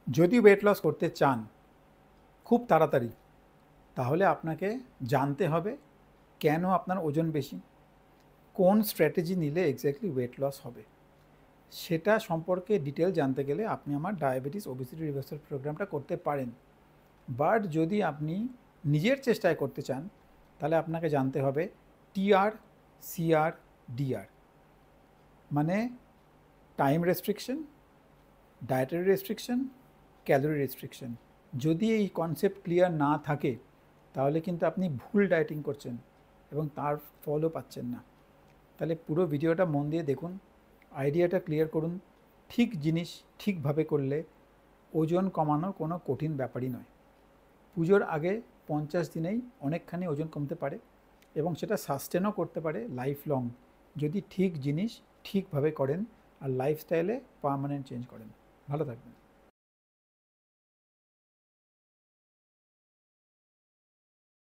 যদি weight loss করতে চান খুব তাড়াতাড়ি, তাহলে আপনাকে জানতে হবে কেন আপনার ওজন বেশি, কোন স্ট্র্যাটেজি নিলে এক্স্যাক্টলি ওয়েট লস হবে। সেটা সম্পর্কে ডিটেল জানতে গেলে আপনি আমার ডায়াবেটিস ওবেসিটি রিভার্সাল প্রোগ্রামটা করতে পারেন। বাট যদি আপনি নিজের চেষ্টায় করতে চান, তাহলে আপনাকে জানতে হবে টিআর, সিআর, ডিআর, মানে time restriction, dietary restriction, calorie restriction. যদি এই কনসেপ্ট ক্লিয়ার না থাকে, তাহলে কিন্তু আপনি ভুল ডায়েটিং করছেন এবং তার ফলও পাচ্ছেন না। তাহলে পুরো ভিডিওটা মন দিয়ে দেখুন, আইডিয়াটা ক্লিয়ার করুন। ঠিক জিনিস ঠিকভাবে করলে ওজন কমানো কোনো কঠিন ব্যাপারই নয়। পুজোর আগে 50 দিনেই অনেকখানি ওজন কমতে পারে এবং সেটা সাস্টেনও করতে পারে লাইফ লং, যদি ঠিক জিনিস ঠিকভাবে করেন আর লাইফস্টাইলে পার্মানেন্ট চেঞ্জ করেন। ভালো থাকবেন।